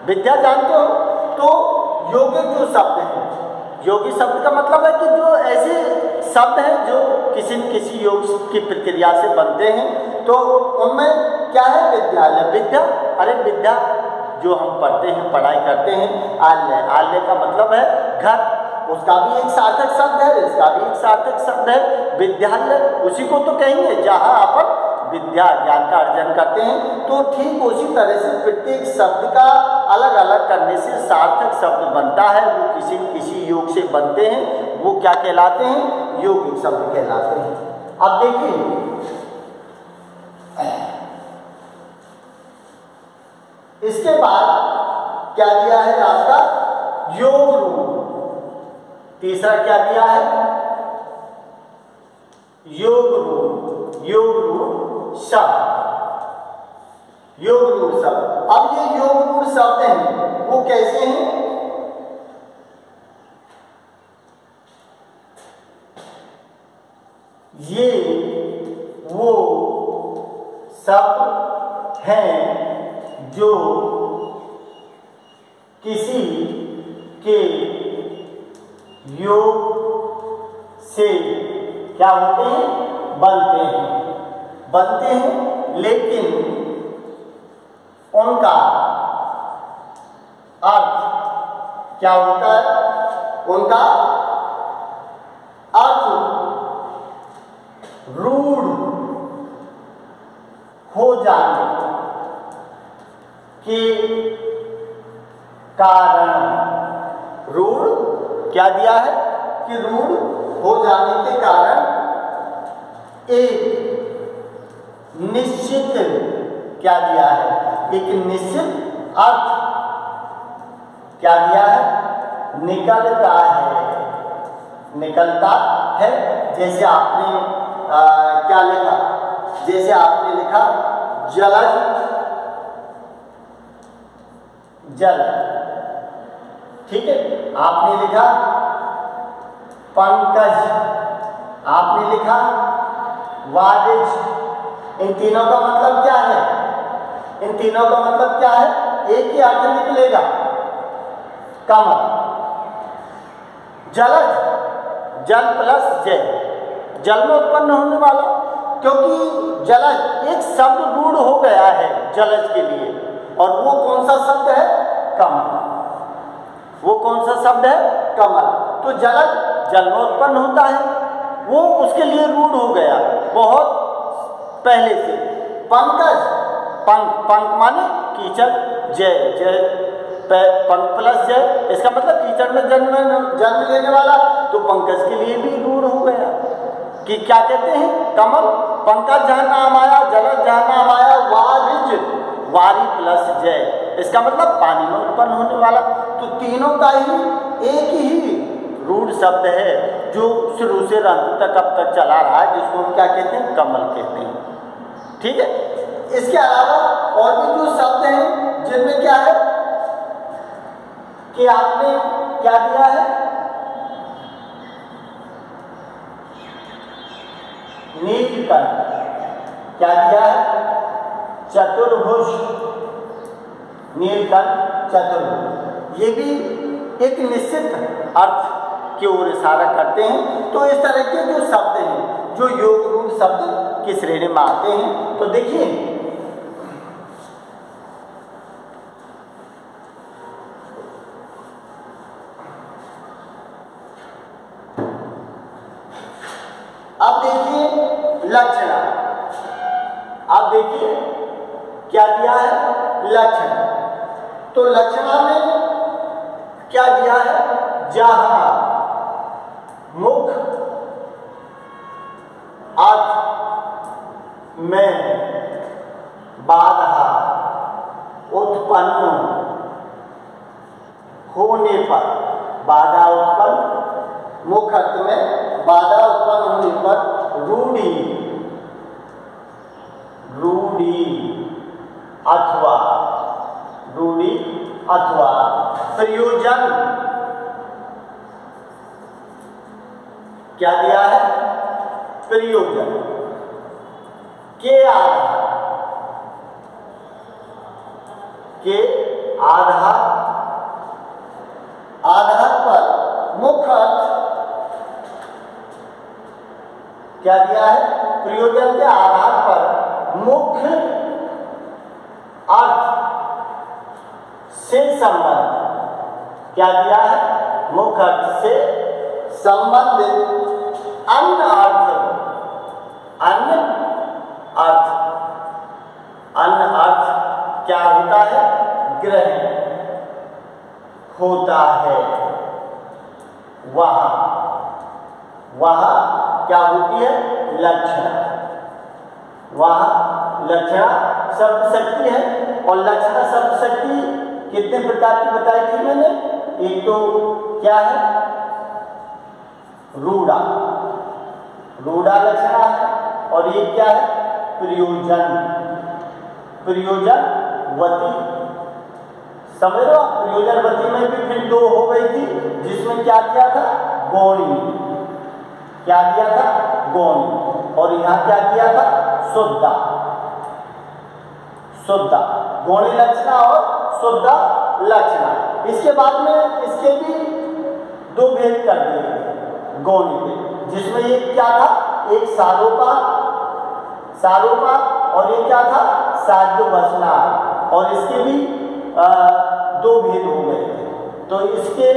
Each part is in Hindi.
विद्या जानते हो? तो यौगिक जो शब्द हैं, यौगिक शब्द का मतलब है कि जो ऐसे शब्द हैं जो किसी न किसी योग की प्रक्रिया से बनते हैं, तो उनमें क्या है? विद्यालय। विद्या, अरे विद्या जो हम पढ़ते हैं, पढ़ाई करते हैं, आल्य, आल्य का मतलब है घर, उसका भी एक सार्थक शब्द है, इसका भी एक सार्थक शब्द है। विद्यालय उसी को तो कहेंगे जहाँ अपन विद्या ज्ञान का अर्जन करते हैं। तो ठीक उसी तरह से प्रत्येक शब्द का अलग अलग करने से सार्थक शब्द बनता है, वो किसी न किसी योग से बनते हैं, वो क्या कहलाते हैं? यौगिक शब्द कहलाते हैं। अब देखिए इसके बाद क्या दिया है आपका? योग रूप। तीसरा क्या दिया है? योग रूप। योग रूप शब्द, योग रूप शब्द। अब ये योग रूप शब्द हैं, वो कैसे हैं? ये वो शब्द हैं जो किसी के योग से क्या होते हैं? बनते हैं, बनते हैं, लेकिन उनका अर्थ क्या होता है? उनका अर्थ रूढ़ हो जाने के कारण, रूढ़ क्या दिया है? कि रूढ़ हो जाने के कारण एक निश्चित क्या दिया है? एक निश्चित अर्थ क्या दिया है? निकलता है, निकलता है। जैसे आपने क्या लिखा? जैसे आपने लिखा जलज, जल, ठीक है। आपने लिखा पंकज, आपने लिखा वारिज। इन तीनों का मतलब क्या है? इन तीनों का मतलब क्या है? एक ही अर्थ निकलेगा, कमल। जलज, जल प्लस जय, जल में उत्पन्न होने वाला, क्योंकि जलज एक शब्द रूढ़ हो गया है जलज के लिए, और वो कौन सा शब्द है? कमल। वो कौन सा शब्द है? कमल। तो जलज जल में उत्पन्न होता है, वो उसके लिए रूढ़ हो गया बहुत पहले से। पंकज, पंख, पंख माने कीचड़, जय, जय पंख प्लस जय, इसका मतलब कीचड़ में जन्म लेने वाला, तो पंकज के लिए भी रूढ़ हो गया कि क्या कहते हैं? कमल। पंकज जहाँ नाम आया, जलज जहाँ नाम आया, वारिज, वारी प्लस जय, इसका मतलब पानी में उत्पन्न होने वाला। तो तीनों का ही एक ही रूढ़ शब्द है जो शुरू से अंत तक अब तक चला रहा है, जिसको हम क्या कहते हैं? कमल कहते हैं, ठीक है। इसके अलावा और भी जो शब्द हैं जिनमें क्या है कि आपने क्या दिया है? नीलकंठ, क्या दिया है? चतुर्भुज, नीलकंठ चतुर्भुज। ये भी एक निश्चित अर्थ की ओर इशारा करते हैं। तो इस तरह के जो शब्द हैं जो योग रूप शब्द की श्रेणी में आते हैं। तो देखिए अब देखिए लक्षण, अब देखिए क्या दिया है? लक्षण। तो लक्षण में क्या दिया है? जहां मुख अर्थ में बाधा उत्पन्न होने पर, बाधा उत्पन्न, मुख अर्थ में बाधा उत्पन्न होने पर रूढ़ी, रूढ़ी अथवा, रूढ़ी अथवा प्रयोजन, क्या दिया है? प्रयोजन के आधार, के आधार पर मुख्य अर्थ क्या दिया है? प्रयोजन के आधार पर मुख्य अर्थ से संबंध क्या दिया है? मुख्य अर्थ से संबंधित अन्य अर्थ क्या होता है? ग्रहण होता है। वहाँ क्या होती है? लक्षण। वहाँ लक्षणा शब्द शक्ति है। और लक्षणा शब्द शक्ति कितने प्रकार की बताई थी मैंने? एक तो क्या है? रूढ़ा लक्षणा है। और ये क्या है? प्रयोजनवती। समझ लो, प्रयोजनवती में भी फिर दो हो गई थी, जिसमें क्या किया था? गौणी। क्या दिया था? गौणी। और यहाँ क्या किया था? शुद्धा। गौणी लक्षणा और शुद्ध लक्षणा। इसके बाद में इसके भी दो भेद कर दिए गौणी के, जिसमें एक क्या था? एक सारोपा और एक क्या था? साध्य-वचना। और इसके भी दो भेद हो गए थे। तो इसके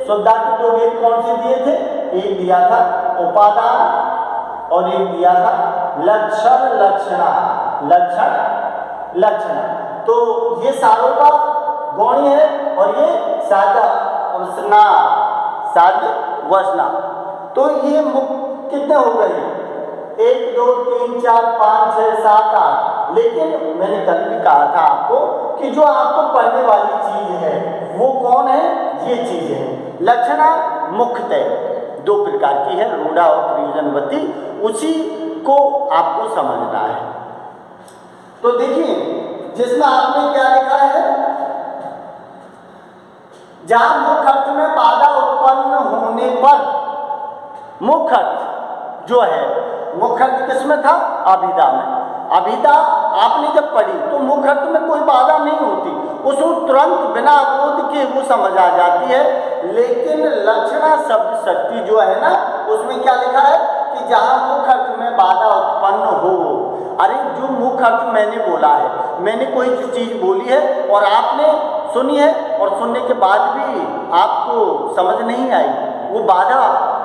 शुद्धा के दो भेद कौन से दिए थे? एक दिया था उपादान और एक दिया था लक्षण लक्षणा। तो ये सारोपा गौणी है और ये साध्य-वचना। तो ये कितने हो गए? 1 2 3 4 5 6 7 8। लेकिन मैंने कल भी कहा था आपको कि जो आपको पढ़ने वाली चीज है वो कौन है? ये चीज है। लक्षणा मुख्यतः दो प्रकार की है, रूढ़ा और प्रयोजनवती। उसी को आपको समझना है। तो देखिए, जिसमें आपने क्या लिखा है? जहां मुख्य अर्थ में बाधा उत्पन्न होने पर, मुख्य अर्थ जो है, मुख्य अर्थ किसमें था? अभिधा में। अभिधा आपने जब पढ़ी तो मुख्य अर्थ में कोई बाधा नहीं होती, उसको तुरंत बिना अवरोध के वो समझ आ जाती है। लेकिन लक्षणा शब्द शक्ति जो है ना, उसमें क्या लिखा है कि जहां मुख्य अर्थ में बाधा उत्पन्न हो। अरे जो मुख्य अर्थ मैंने बोला है, मैंने कोई चीज बोली है और आपने सुनी है और सुनने के बाद भी आपको समझ नहीं आई, वो बाधा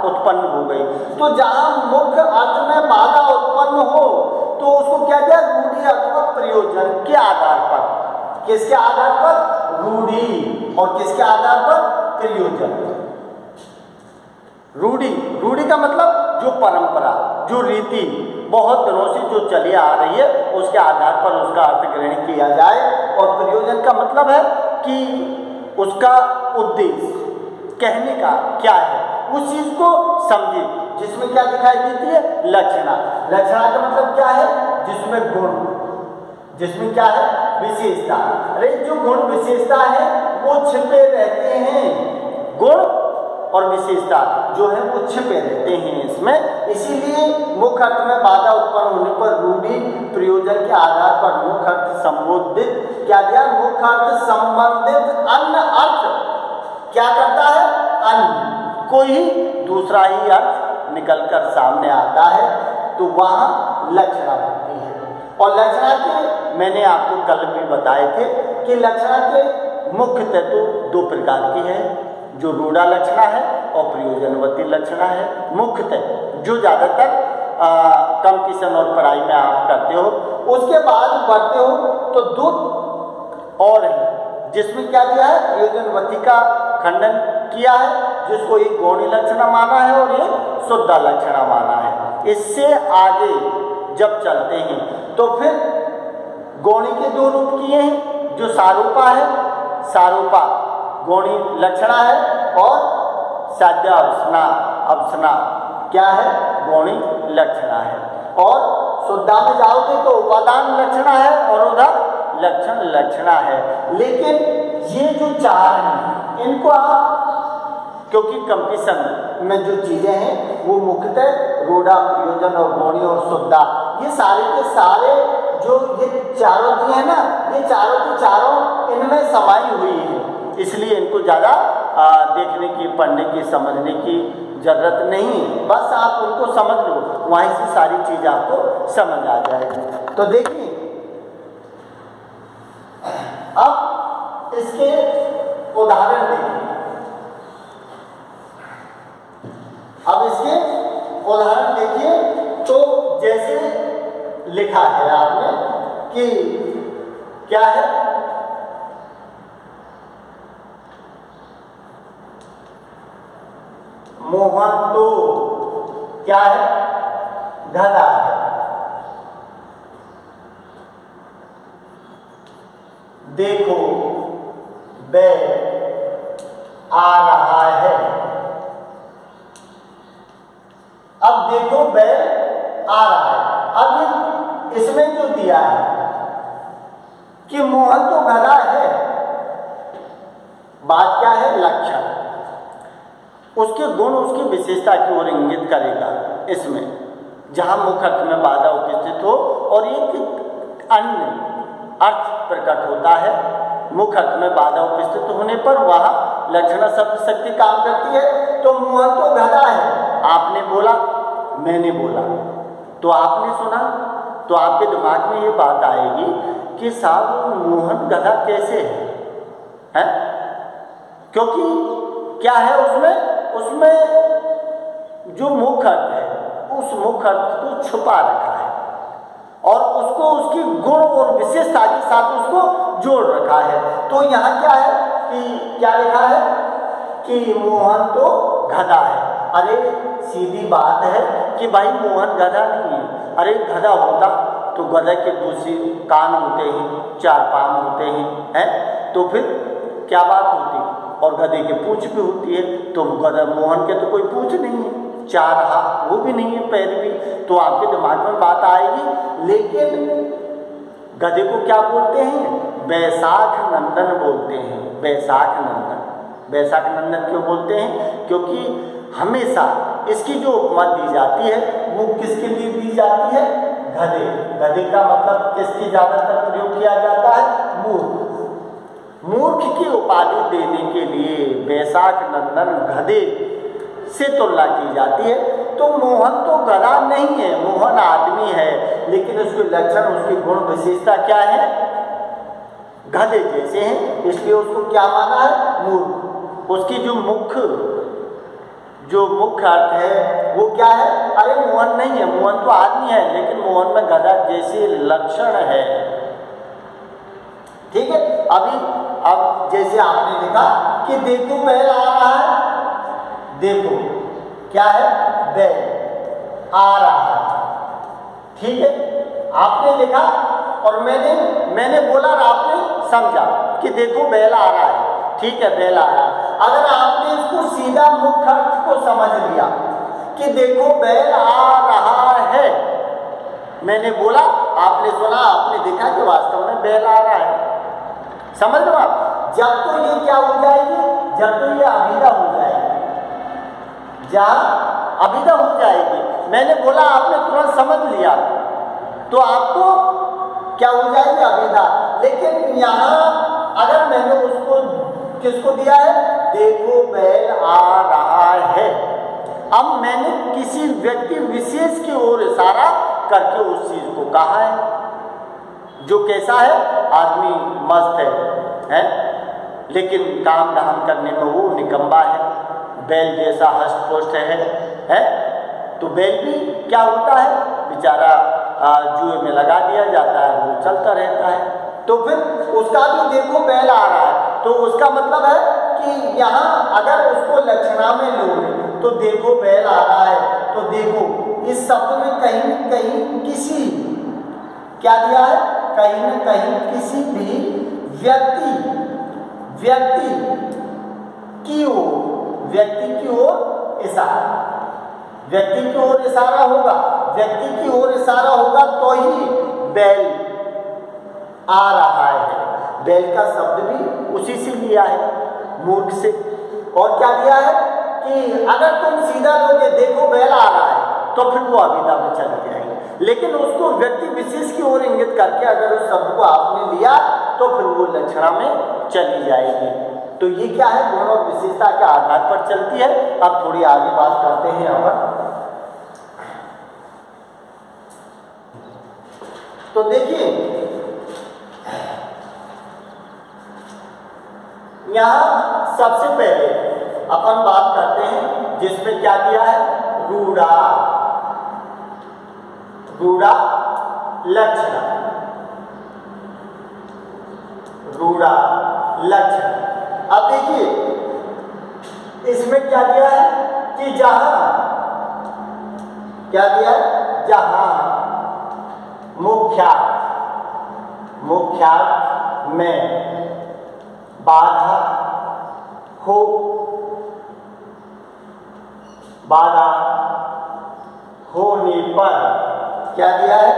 उत्पन्न हो गई। तो जहां मुख्य अर्थ में बाधा उत्पन्न हो तो उसको क्या किया? रूढ़ी अथवा प्रयोजन के आधार पर। किसके आधार पर? रूढ़ी। और किसके आधार पर? प्रयोजन। रूढ़ी का मतलब जो परंपरा, जो रीति बहुत दिनों से जो चली आ रही है, उसके आधार पर उसका अर्थ ग्रहण किया जाए। और प्रयोजन का मतलब है कि उसका उद्देश्य कहने का क्या है, उस चीज को समझे। जिसमें क्या दिखाई देती है? लक्षणा का मतलब क्या है? जिसमें गुण, जिसमें क्या है? विशेषता। अरे जो गुण विशेषता है वो छिपे रहते हैं। गुण और विशेषता जो है वो छिपे रहते हैं इसमें। इसीलिए मुख्य अर्थ में बाधा उत्पन्न होने पर रूढ़ी प्रयोजन के आधार पर मुख्य अर्थ संबोधित क्या दिया? मुख्य अर्थ संबंधित अन्य अर्थ क्या करता है? अन्य कोई दूसरा ही अर्थ निकलकर सामने आता है, तो वहां लक्षणा होती है। और लक्षणा के मैंने आपको कल भी बताए थे कि लक्षणा के मुख्य तत्व दो प्रकार की है, जो रूढ़ा लक्षणा है और प्रयोजनवती लक्षणा है। मुख्यतः जो ज्यादातर कंपटीशन और पढ़ाई में आप करते हो। उसके बाद बढ़ते हो तो दो और है, जिसमें क्या दिया है? प्रयोजनवती का खंडन किया है, जिसको एक गौणी लक्षणा माना है और एक शुद्धा लक्षणा माना है। इससे आगे जब चलते हैं तो फिर गौणी के दो रूप किए हैं, जो सारूपा है, सारूपा गौणी लक्षणा है, और साध्य-अवचना क्या है? गौणी लक्षणा है। और शुद्धा में जाओगे तो उपादान लक्षणा है और उधर लक्षण लक्षणा है। लेकिन ये जो चार हैं इनको आप, क्योंकि कंपटीशन में जो चीजें हैं वो मुख्यतः रूढ़ा, प्रयोजन और गौणी और शुद्धा, ये सारे के सारे जो ये चारों दिए हैं ना, ये चारों के चारों इनमें इनमें समाई हुई है, इसलिए इनको ज़्यादा देखने की, पढ़ने की, समझने की जरूरत नहीं, बस आप उनको समझ लो, वहीं से सारी चीज आपको समझ आ जाएगी। तो देखिए अब इसके उदाहरण देखिए, अब इसके उदाहरण देखिए। तो जैसे लिखा है आपने कि क्या है, मोहन तो क्या है, गधा है। देखो बैल आ रहा है। अब देखो बैल आ रहा है। अब इसमें जो दिया है कि मोहन तो गधा है, बात क्या है, लक्षण, उसके गुण उसकी विशेषता की ओर इंगित करेगा। इसमें जहां मुख्य अर्थ में बाधा उपस्थित हो और एक अन्य अर्थ प्रकट होता है, मुख्य अर्थ में बाधा उपस्थित होने पर वह लक्षण शब्द शक्ति काम करती है। तो मोहन तो गधा है, आपने बोला, मैंने बोला, तो आपने सुना, तो आपके दिमाग में ये बात आएगी कि साहब मोहन गधा कैसे है? क्योंकि क्या है उसमें जो मुख्य अर्थ है, उस मुख्य अर्थ को छुपा रखा है और उसको उसकी गुण और विशेषता के साथ उसको जोड़ रखा है। तो यहाँ क्या है कि क्या लिखा है कि मोहन तो गधा है। अरे सीधी बात है कि भाई मोहन गधा नहीं है। अरे गधा होता तो गधा के दूसरे कान होते हैं, चार पांव होते हैं, तो फिर क्या बात होती, और गधे के पूंछ भी होती है। तो गधा, मोहन के तो कोई पूंछ नहीं है, चार हाथ वो भी नहीं है, पैर भी, तो आपके दिमाग में बात आएगी। लेकिन गधे को क्या बोलते हैं, बैसाख नंदन बोलते हैं। बैसाख नंदन, बैसाख नंदन क्यों बोलते हैं? क्योंकि हमेशा इसकी जो उपमा दी जाती है वो किसके लिए दी जाती है, गधे। गधे का मतलब किसकी ज्यादातर प्रयोग किया जाता है, मूर्ख। मूर्ख की उपाधि देने के लिए बैसाख नंदन गधे से तुलना की जाती है। तो मोहन तो गधा नहीं है, मोहन आदमी है, लेकिन उसके लक्षण, उसकी गुण विशेषता क्या है, गधे जैसे हैं, इसलिए उसको क्या माना है, मूर्ख। उसकी जो मुख्य अर्थ है वो क्या है, अरे मोहन नहीं है, मोहन तो आदमी है, लेकिन मोहन में गधा जैसे लक्षण है। ठीक है। अब जैसे आपने लिखा कि देखो बैल आ रहा है, देखो क्या है, बैल आ रहा है। ठीक है, आपने लिखा और मैंने बोला और आपने समझा कि देखो बैल आ रहा है। ठीक है, बैल आ रहा है। अगर आपने इसको सीधा मुख्य अर्थ को समझ लिया कि देखो बैल आ रहा है, मैंने बोला, आपने सुना, आपने देखा कि वास्तव में बैल आ रहा है। समझ लो आप, जब तो ये क्या हो जाएगी, जब तो ये अभिधा हो जाएगी, जहां अभिधा हो जाएगी, मैंने बोला, आपने तुरंत समझ लिया, तो आपको क्या हो जाएगी, अभिधा। लेकिन यहाँ अगर मैंने उसको किसको दिया है, देखो बैल आ रहा है, अब मैंने किसी व्यक्ति विशेष की ओर इशारा करके उस चीज को कहा है, जो कैसा है, आदमी मस्त है, लेकिन काम धाम करने में वो निकम्मा है, बैल जैसा हष्ट पुष्ट है। तो बैल भी क्या होता है, बेचारा जुए में लगा दिया जाता है, वो चलता रहता है। तो फिर उसका भी देखो बैल आ रहा है, तो उसका मतलब है कि यहाँ अगर उसको लक्षणा में लोगे तो देखो बैल आ रहा है, तो देखो इस शब्द में कहीं न कहीं किसी क्या दिया है, कहीं न कहीं किसी भी व्यक्ति की ओर इशारा, व्यक्ति की ओर इशारा होगा, व्यक्ति की ओर इशारा होगा तो ही बैल आ रहा है। बैल का शब्द भी उसी से लिया है, मूर्ख से। और क्या दिया है कि अगर तुम सीधा लोगे देखो बैल आ रहा है, तो फिर वो अभिधा में चला जाएगा। लेकिन उसको व्यक्ति विशेष की ओर इंगित करके अगर उस शब्द को आपने लिया तो फिर वो लक्षणा में चली जाएगी। तो ये क्या है, गुण और विशेषता के आधार पर चलती है। अब थोड़ी आगे बात करते हैं यहाँ पर। तो देखिए यहाँ सबसे पहले अपन बात करते हैं जिसमें क्या दिया है, रूढ़ा, रूढ़ा लक्षण, रूढ़ा लक्षण। अब देखिए इसमें क्या दिया है कि जहां, क्या दिया है, जहां मुख्यार्थ, मुख्यार्थ में बाधा हो, बाधा होने पर क्या दिया है,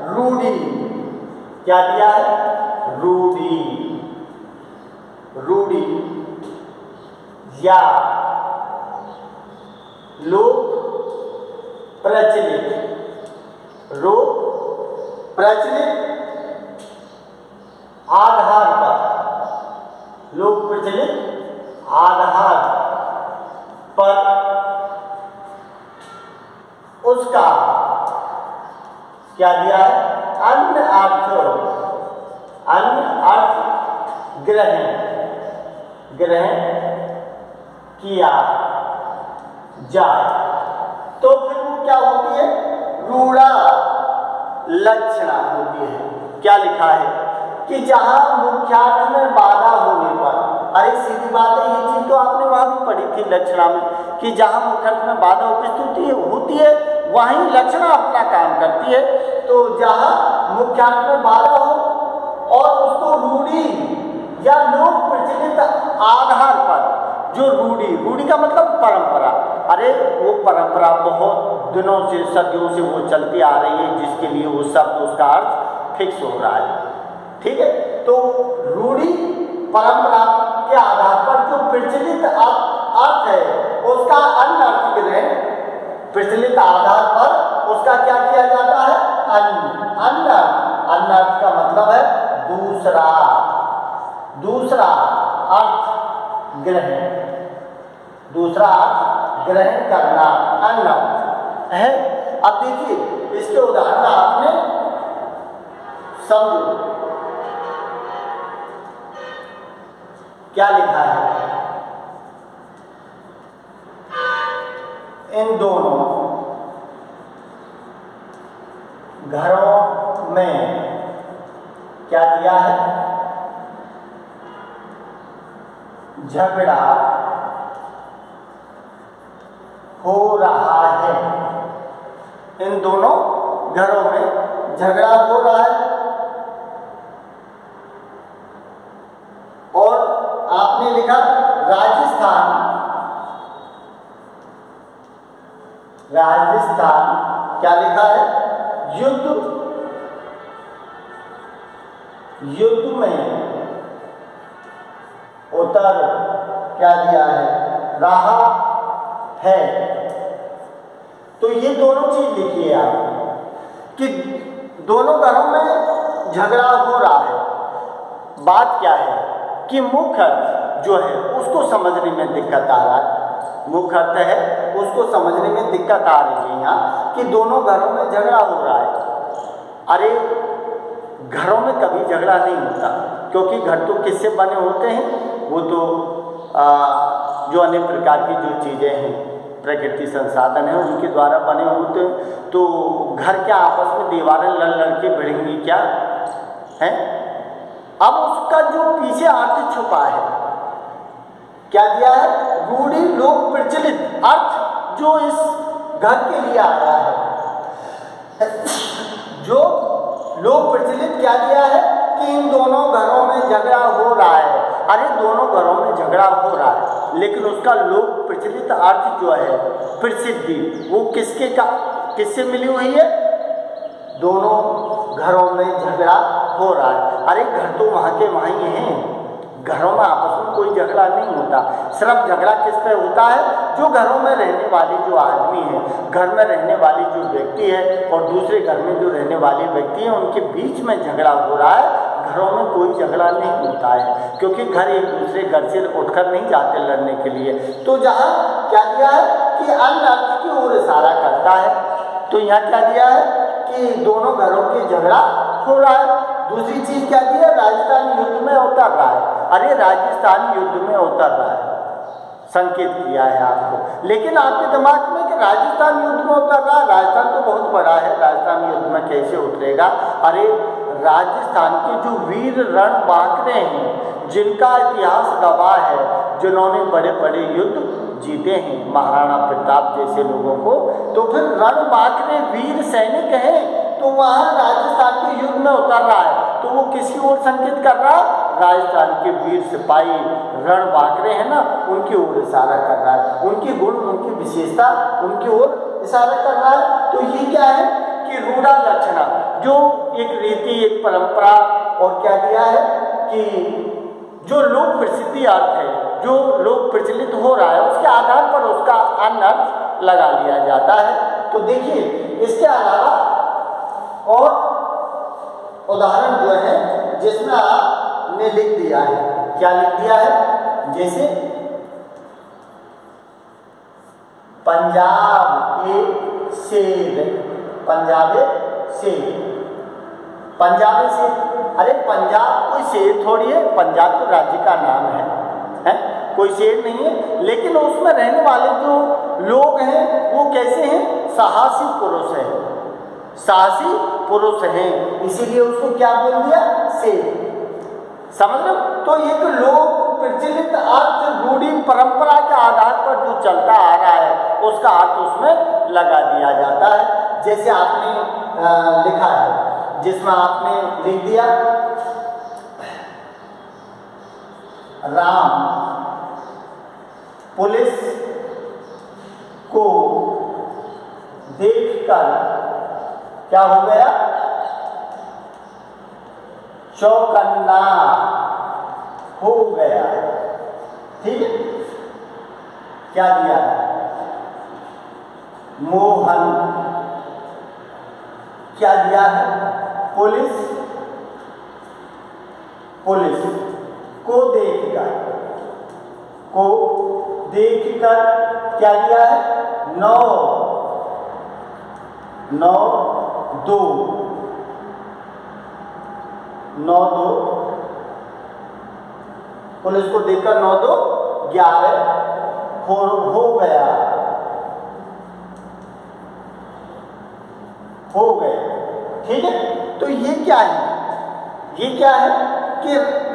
रूढ़ी, क्या दिया है, रूढ़ी, रूढ़ी या लोक प्रचलित, लोक प्रचलित आधार पर, लोक प्रचलित आधार पर उसका क्या दिया है, अन्य अर्थ, अन्य अर्थ ग्रहण, ग्रहण किया जाए तो फिर वो क्या होती है, रूढ़ा लक्षणा होती है। क्या लिखा है कि जहां मुख्यार्थ में बाधा होने पर, अरे सीधी बात है, ये चीज तो आपने वहां भी पढ़ी थी लक्षणा में, कि जहां मुख्यार्थ में बाधा उपस्थित होती है वहीं लक्षणा अपना काम करती है। तो जहां मुख्यार्थ में बाधा हो और उसको रूढ़ी या लोक प्रचलित आधार पर, जो रूढ़ी, रूढ़ी का मतलब परंपरा, अरे वो परंपरा बहुत दिनों से, सदियों से वो चलती आ रही है, जिसके लिए वो शब्द, उसका अर्थ फिक्स हो रहा है, ठीक है। तो रूढ़ी परंपरा के आधार पर जो प्रचलित अर्थ है उसका अन्य अर्थ ग्रहण, प्रचलित आधार पर उसका क्या किया जाता है, अन्य अर्थ का मतलब है दूसरा, दूसरा अर्थ ग्रहण, दूसरा अर्थ ग्रहण करना, अन्य है। अब देखिए इसके उदाहरण आपने समझो, क्या लिखा है, इन दोनों घरों में क्या दिया है, झगड़ा हो रहा है, इन दोनों घरों में झगड़ा हो रहा है। और आपने लिखा राजस्थान, राजस्थान क्या लिखा है, युद्ध, युद्ध में उतर क्या दिया है, रहा है। तो ये दोनों चीज लिखिए आप कि दोनों घरों में झगड़ा हो रहा है। बात क्या है कि मुख्य अर्थ जो है उसको समझने में दिक्कत आ रहा है, मुख्य अर्थ है उसको समझने में दिक्कत आ रही है यहाँ कि दोनों घरों में झगड़ा हो रहा है। अरे घरों में कभी झगड़ा नहीं होता, क्योंकि घर तो किससे बने होते हैं, वो तो जो अनेक प्रकार की जो चीज़ें हैं, प्रकृति संसाधन है, उनके द्वारा बने होते हैं। तो घर क्या आपस में दीवारें लड़ लड़ के भिड़ेंगी क्या है। अब उसका जो पीछे अर्थ छुपा है, क्या दिया है, रूढ़ी लोक प्रचलित अर्थ जो इस घर के लिए आया है, जो लोक प्रचलित क्या दिया है कि इन दोनों घरों में झगड़ा हो रहा है। अरे दोनों घरों में झगड़ा हो रहा है, लेकिन उसका लोक प्रचलित अर्थ जो है, प्रसिद्धि, वो किसके का, किससे मिली हुई है, दोनों घरों में झगड़ा हो रहा है। अरे घर तो वहाँ के वहाँ ही हैं, घरों में आपस में कोई झगड़ा नहीं होता। सिर्फ झगड़ा किस पे होता है, जो घरों में रहने वाले जो आदमी है, घर में रहने वाली जो व्यक्ति है और दूसरे घर में जो रहने वाले व्यक्ति हैं, उनके बीच में झगड़ा हो रहा है। घरों में कोई झगड़ा नहीं होता है, क्योंकि घर एक दूसरे घर से उठकर नहीं जाते लड़ने के लिए। तो जहाँ क्या दिया है कि अन्य अर्थ की ओर इशारा करता है, तो यहाँ क्या दिया है कि दोनों घरों के झगड़ा हो रहा है। दूसरी चीज क्या दी है, राजस्थान युद्ध में उतर रहा है। अरे राजस्थान युद्ध में उतर रहा है, संकेत किया है आपको, लेकिन आपके दिमाग में कि राजस्थान युद्ध में उतर रहा है, राजस्थान तो बहुत बड़ा है, राजस्थान युद्ध में कैसे उतरेगा। अरे राजस्थान के जो वीर रणबांकुरे हैं, जिनका इतिहास गवाह है, जिन्होंने बड़े बड़े युद्ध जीते हैं, महाराणा प्रताप जैसे लोगों को, तो फिर रणबांकुरे वीर सैनिक हैं, तो वहाँ राजस्थान के युद्ध में उतर रहा है, तो वो किसकी ओर संकेत कर रहा है, राजस्थान के वीर सिपाही रणबांकुरे हैं ना, उनकी ओर इशारा कर रहा है, उनकी गुण, उनकी विशेषता, उनकी ओर इशारा कर रहा है। तो ये क्या है कि रूढ़ा लक्षणा, जो एक रीति, एक परंपरा, और क्या दिया है कि जो लोक प्रसिद्धि अर्थ है, जो लोक प्रचलित हो रहा है, उसके आधार पर उसका अन्य अर्थ लगा लिया जाता है। तो देखिए इसके अलावा और उदाहरण जो है जिसमें आपने लिख दिया है, क्या लिख दिया है, जैसे पंजाब के शेर, पंजाबे शेर, पंजाबी शेर। अरे पंजाब कोई शेर थोड़ी है, पंजाब तो राज्य का नाम है, कोई शेर नहीं है, लेकिन उसमें रहने वाले जो लोग हैं वो कैसे हैं, साहसी पुरुष हैं, साहसी पुरुष हैं, इसीलिए उसको क्या बोल दिया, शेर। समझ लो। तो एक लोक प्रचलित अर्थ, रूढ़ी परंपरा के आधार पर जो चलता आ रहा है, उसका अर्थ उसमें लगा दिया जाता है। जैसे आपने लिखा है, जिसमें आपने लिख दिया राम पुलिस को देखकर क्या हो गया, चौकन्ना हो गया। ठीक है, क्या दिया है, मोहन क्या दिया है, पुलिस को देखकर क्या दिया है, 9-2 पुलिस को देखकर 9-2 11 हो गया। ठीक है, तो ये क्या है, ये क्या है कि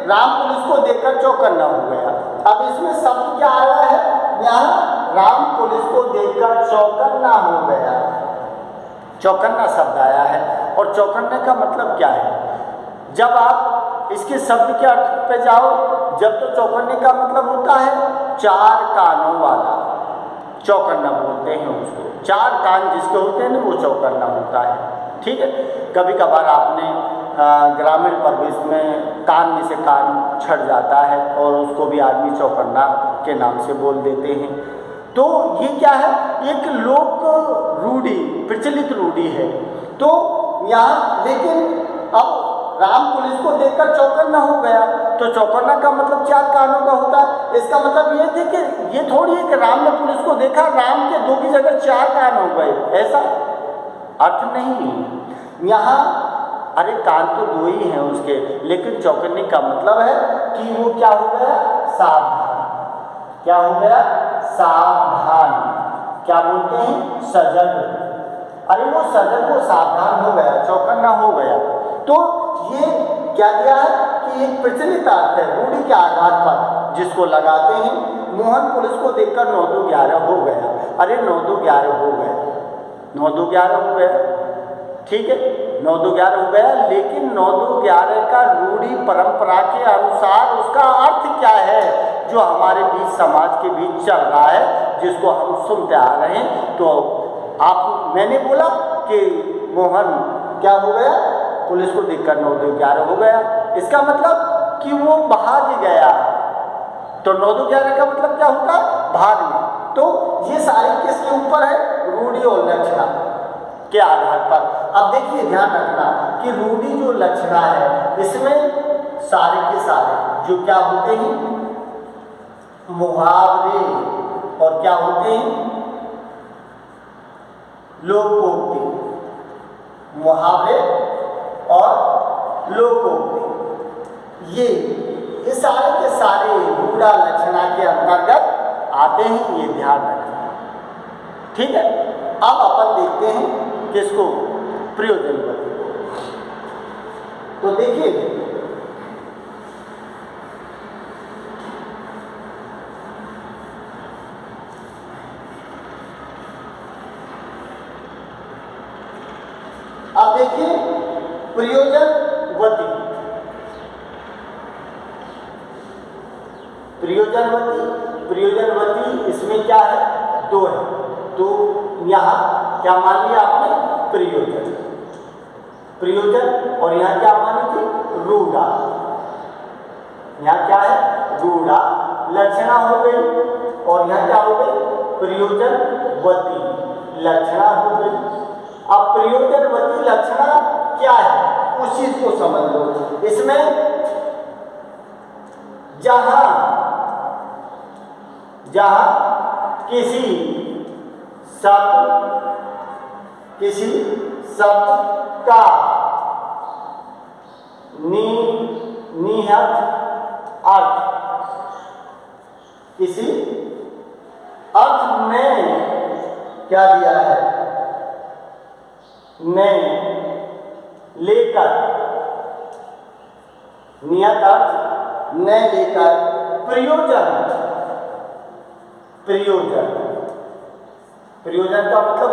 राम पुलिस को देखकर चौकन्ना हो गया। अब इसमें शब्द क्या आया है, यहाँ राम पुलिस को देखकर चौकन्ना हो गया, चौकन्ना शब्द आया है। और चौकन्ने का मतलब क्या है, जब आप इसके शब्द के अर्थ पे जाओ, जब तो चौकन्ने का मतलब होता है 4 कानों वाला, चौकन्ना बोलते हैं उसको, 4 कान जिसके होते हैं ना, वो चौकन्ना होता है। ठीक है, कभी कभार आपने ग्रामीण परिवेश में कान में से कान छट जाता है और उसको भी आदमी चौकन्ना के नाम से बोल देते हैं। तो ये क्या है, एक लोक रूढ़ी, प्रचलित रूढ़ी है। तो यहाँ लेकिन अब राम पुलिस को देखकर चौकन्ना हो गया, तो चौकन्ना का मतलब 4 कानों का होता है। इसका मतलब ये थे कि ये थोड़ी है कि राम ने पुलिस को देखा, राम के 2 की जगह 4 कान हो गए, ऐसा अर्थ नहीं। यहाँ अरे कान तो 2 ही हैं उसके, लेकिन चौकन्ने का मतलब है कि वो क्या हो गया, सावधान। क्या हो गया, सावधान। क्या बोलते हैं, सजग। अरे वो सजग, वो सावधान हो गया, चौकन्ना हो गया। तो ये क्या दिया है कि एक प्रचलित अर्थ है, रूढ़ी के आधार पर जिसको लगाते हैं। मोहन पुलिस को देखकर 9-2-11 हो गया। अरे 9-2-11 हो गया, 9-2-11 हो गया। ठीक है, 9-2-11 हो गया, लेकिन 9-2-11 का रूढ़ी परंपरा के अनुसार उसका अर्थ क्या है, जो हमारे बीच, समाज के बीच चल रहा है, जिसको हम सुनते आ रहे हैं। तो आप, मैंने बोला कि मोहन क्या हो गया, पुलिस को देखकर 9-2-11 हो गया, इसका मतलब कि वो भाग गया। तो 9-2-11 का मतलब क्या होता है, भागना। तो ये सारे किसके ऊपर है, रूढ़ी और लक्षणा के आधार पर। अब देखिए ध्यान रखना कि रूढ़ी जो लक्षणा है, इसमें सारे के सारे जो क्या होते हैं, मुहावरे और क्या होते हैं, लोकोक्ति। मुहावरे और लोकोक्ति ये सारे के सारे रूढ़ा लक्षणा के अंतर्गत आते हैं, ये ध्यान रखना। ठीक है, अब अपन देखते हैं किसको, प्रयोजनवती। तो देखिए अब देखिए प्रयोजनवती। प्रयोजनवती इसमें क्या है, दो है। तो यहाँ क्या मान लिया आपने, प्रयोजन और यहाँ क्या मानी थी, रूढ़ा। यहाँ क्या है, रूढ़ा लक्षणा हो गई और यहाँ क्या हो गई, प्रयोजनवती लक्षणा हो गई। अब प्रयोजनवती लक्षणा क्या है, उस चीज को समझ लो। इसमें जहां किसी शब्द का निहित अर्थ किसी अर्थ में क्या दिया है, में लेकर, नियत अर्थ न लेकर प्रयोजन का मतलब